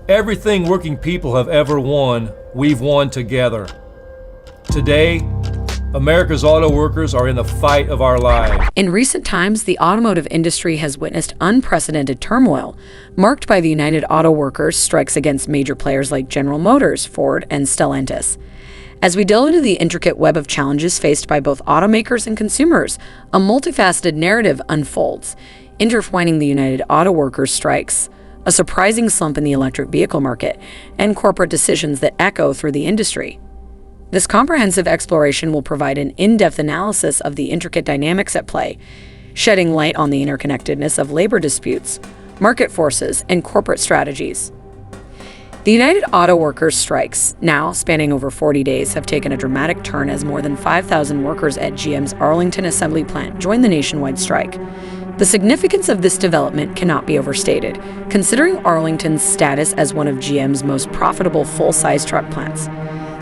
Everything working people have ever won, we've won together. Today, America's auto workers are in the fight of our lives. In recent times, the automotive industry has witnessed unprecedented turmoil, marked by the United Auto Workers strikes against major players like General Motors, Ford, and Stellantis. As we delve into the intricate web of challenges faced by both automakers and consumers, a multifaceted narrative unfolds, intertwining the United Auto Workers strikes, a surprising slump in the electric vehicle market, and corporate decisions that echo through the industry. This comprehensive exploration will provide an in-depth analysis of the intricate dynamics at play, shedding light on the interconnectedness of labor disputes, market forces, and corporate strategies. The United Auto Workers strikes, now spanning over 40 days, have taken a dramatic turn as more than 5,000 workers at GM's Arlington assembly plant joined the nationwide strike. The significance of this development cannot be overstated, considering Arlington's status as one of GM's most profitable full-size truck plants.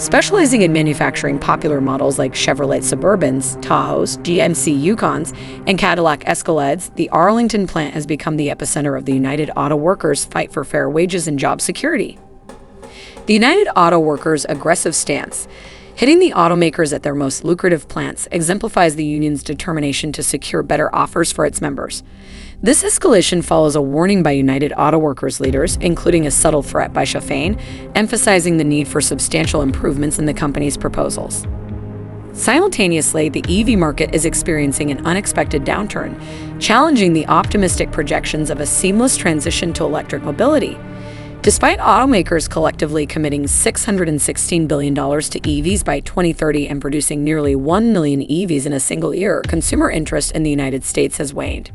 Specializing in manufacturing popular models like Chevrolet Suburbans, Tahoes, GMC Yukons, and Cadillac Escalades, the Arlington plant has become the epicenter of the United Auto Workers' fight for fair wages and job security. The United Auto Workers' aggressive stance, hitting the automakers at their most lucrative plants, exemplifies the union's determination to secure better offers for its members. This escalation follows a warning by United Auto Workers leaders, including a subtle threat by Chevrolet, emphasizing the need for substantial improvements in the company's proposals. Simultaneously, the EV market is experiencing an unexpected downturn, challenging the optimistic projections of a seamless transition to electric mobility. Despite automakers collectively committing $616 billion to EVs by 2030 and producing nearly 1 million EVs in a single year, consumer interest in the United States has waned.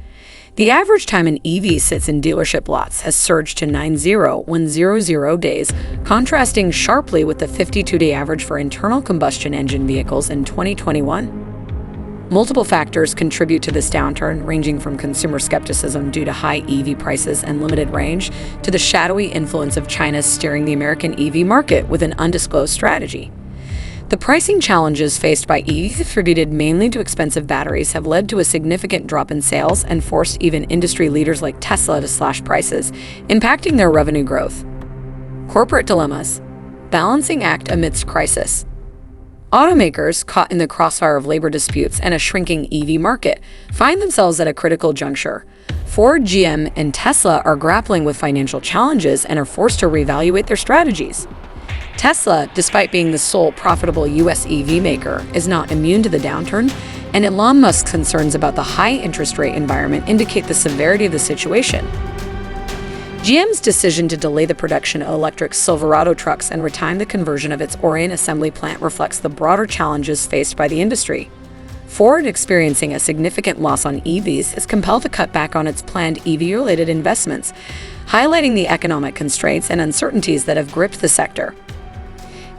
The average time an EV sits in dealership lots has surged to 90.00 days, contrasting sharply with the 52-day average for internal combustion engine vehicles in 2021. Multiple factors contribute to this downturn, ranging from consumer skepticism due to high EV prices and limited range, to the shadowy influence of China steering the American EV market with an undisclosed strategy. The pricing challenges faced by EVs attributed mainly to expensive batteries have led to a significant drop in sales and forced even industry leaders like Tesla to slash prices, impacting their revenue growth. Corporate dilemmas. Balancing act amidst crisis. Automakers, caught in the crossfire of labor disputes and a shrinking EV market, find themselves at a critical juncture. Ford, GM, and Tesla are grappling with financial challenges and are forced to reevaluate their strategies. Tesla, despite being the sole profitable U.S. EV maker, is not immune to the downturn, and Elon Musk's concerns about the high interest rate environment indicate the severity of the situation. GM's decision to delay the production of electric Silverado trucks and retime the conversion of its Orion assembly plant reflects the broader challenges faced by the industry. Ford, experiencing a significant loss on EVs, is compelled to cut back on its planned EV-related investments, highlighting the economic constraints and uncertainties that have gripped the sector.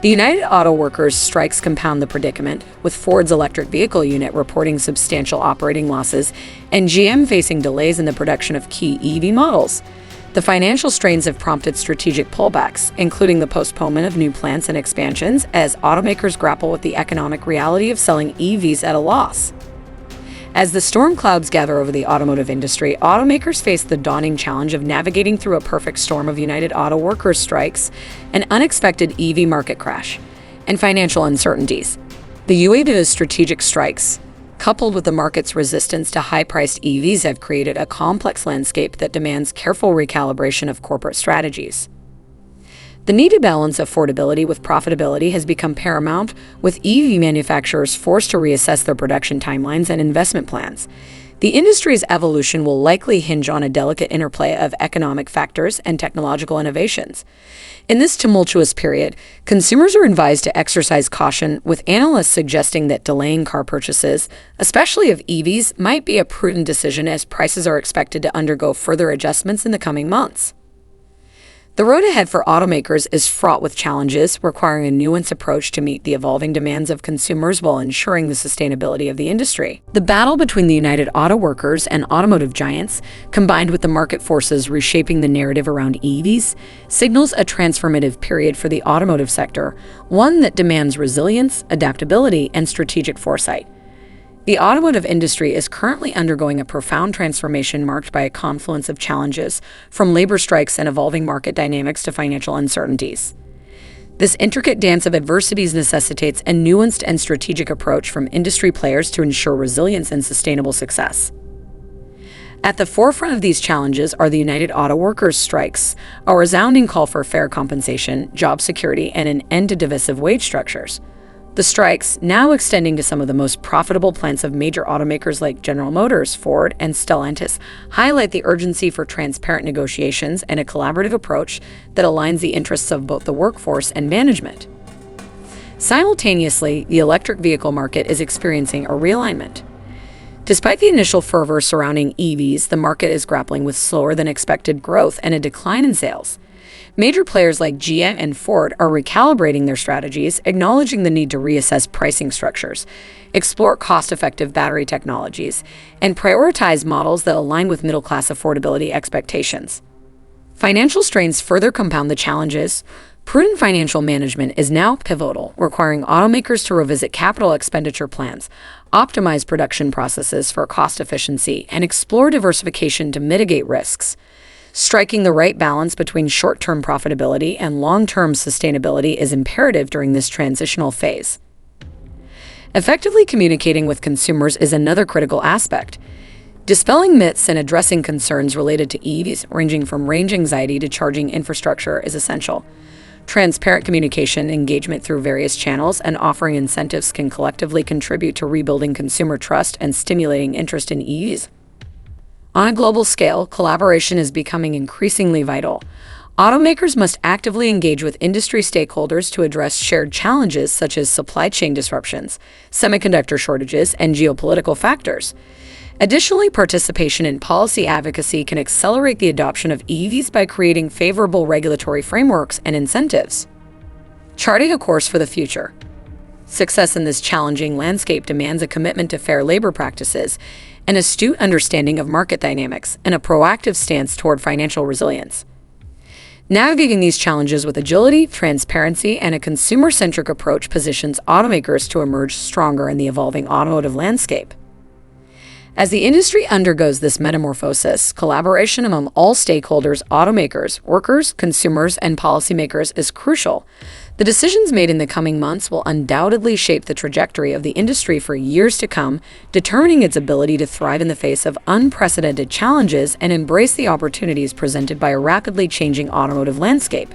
The United Auto Workers strikes compound the predicament, with Ford's electric vehicle unit reporting substantial operating losses and GM facing delays in the production of key EV models. The financial strains have prompted strategic pullbacks, including the postponement of new plants and expansions, as automakers grapple with the economic reality of selling EVs at a loss. As the storm clouds gather over the automotive industry, automakers face the daunting challenge of navigating through a perfect storm of United Auto Workers strikes, an unexpected EV market crash, and financial uncertainties. The UAW's strategic strikes, coupled with the market's resistance to high-priced EVs, have created a complex landscape that demands careful recalibration of corporate strategies. The need to balance affordability with profitability has become paramount, with EV manufacturers forced to reassess their production timelines and investment plans. The industry's evolution will likely hinge on a delicate interplay of economic factors and technological innovations. In this tumultuous period, consumers are advised to exercise caution, with analysts suggesting that delaying car purchases, especially of EVs, might be a prudent decision as prices are expected to undergo further adjustments in the coming months. The road ahead for automakers is fraught with challenges, requiring a nuanced approach to meet the evolving demands of consumers while ensuring the sustainability of the industry. The battle between the United Auto Workers and automotive giants, combined with the market forces reshaping the narrative around EVs, signals a transformative period for the automotive sector, one that demands resilience, adaptability, and strategic foresight. The automotive industry is currently undergoing a profound transformation marked by a confluence of challenges, from labor strikes and evolving market dynamics to financial uncertainties. This intricate dance of adversities necessitates a nuanced and strategic approach from industry players to ensure resilience and sustainable success. At the forefront of these challenges are the United Auto Workers strikes, a resounding call for fair compensation, job security, and an end to divisive wage structures. The strikes, now extending to some of the most profitable plants of major automakers like General Motors, Ford, and Stellantis, highlight the urgency for transparent negotiations and a collaborative approach that aligns the interests of both the workforce and management. Simultaneously, the electric vehicle market is experiencing a realignment. Despite the initial fervor surrounding EVs, the market is grappling with slower than expected growth and a decline in sales. Major players like GM and Ford are recalibrating their strategies, acknowledging the need to reassess pricing structures, explore cost-effective battery technologies, and prioritize models that align with middle-class affordability expectations. Financial strains further compound the challenges. Prudent financial management is now pivotal, requiring automakers to revisit capital expenditure plans, optimize production processes for cost efficiency, and explore diversification to mitigate risks. Striking the right balance between short-term profitability and long-term sustainability is imperative during this transitional phase. Effectively communicating with consumers is another critical aspect. Dispelling myths and addressing concerns related to EVs, ranging from range anxiety to charging infrastructure, is essential. Transparent communication, engagement through various channels, and offering incentives can collectively contribute to rebuilding consumer trust and stimulating interest in EVs. On a global scale, collaboration is becoming increasingly vital. Automakers must actively engage with industry stakeholders to address shared challenges such as supply chain disruptions, semiconductor shortages, and geopolitical factors. Additionally, participation in policy advocacy can accelerate the adoption of EVs by creating favorable regulatory frameworks and incentives. Charting a course for the future. Success in this challenging landscape demands a commitment to fair labor practices, an astute understanding of market dynamics, and a proactive stance toward financial resilience. Navigating these challenges with agility, transparency, and a consumer-centric approach positions automakers to emerge stronger in the evolving automotive landscape. As the industry undergoes this metamorphosis, collaboration among all stakeholders, automakers, workers, consumers, and policymakers is crucial. The decisions made in the coming months will undoubtedly shape the trajectory of the industry for years to come, determining its ability to thrive in the face of unprecedented challenges and embrace the opportunities presented by a rapidly changing automotive landscape.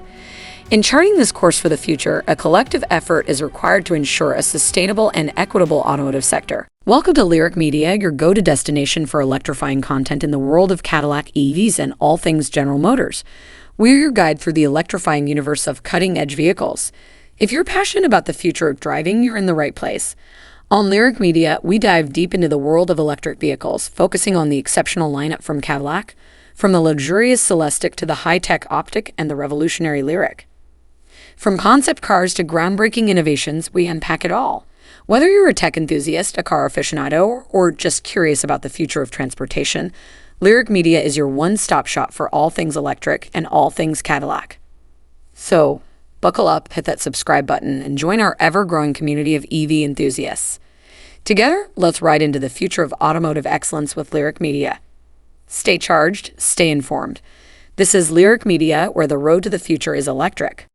In charting this course for the future, a collective effort is required to ensure a sustainable and equitable automotive sector. Welcome to Lyric Media, your go-to destination for electrifying content in the world of Cadillac EVs and all things General Motors. We're your guide through the electrifying universe of cutting-edge vehicles. If you're passionate about the future of driving, you're in the right place. On Lyric Media, we dive deep into the world of electric vehicles, focusing on the exceptional lineup from Cadillac, from the luxurious Celestiq to the high-tech Optiq and the revolutionary Lyric. From concept cars to groundbreaking innovations, we unpack it all. Whether you're a tech enthusiast, a car aficionado, or just curious about the future of transportation, Lyric Media is your one-stop shop for all things electric and all things Cadillac. So, buckle up, hit that subscribe button, and join our ever-growing community of EV enthusiasts. Together, let's ride into the future of automotive excellence with Lyric Media. Stay charged, stay informed. This is Lyric Media, where the road to the future is electric.